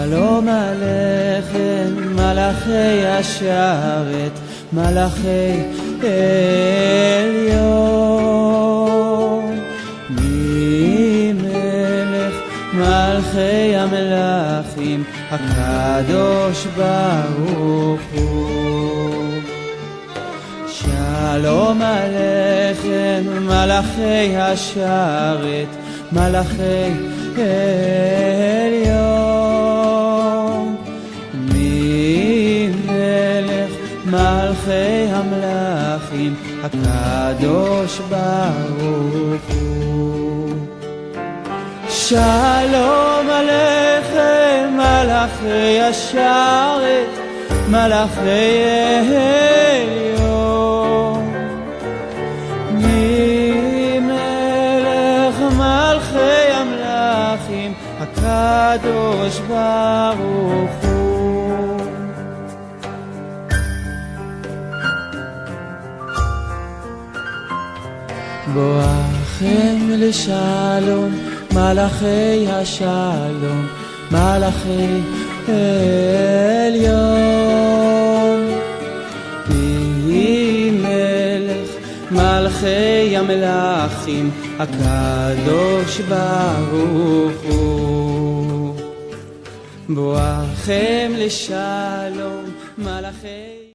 שלום עליכם מלאכי השרת, מלאכי עליון, ממלך מלכי המלכים הקדוש ברוך הוא. שלום עליכם מלאכי השרת, מלאכי עליון, ממלך מלכי המלכים הקדוש ברוך הוא. שלום עליכם מלאכי השרת, מלאכי עליון, ממלך מלכי המלכים הקדוש ברוך הוא. בואכם לשלום מלאכי השלום, מלאכי עליון, ממלך מלכי המלכים הקדוש ברוך הוא. בואכם לשלום מלאכי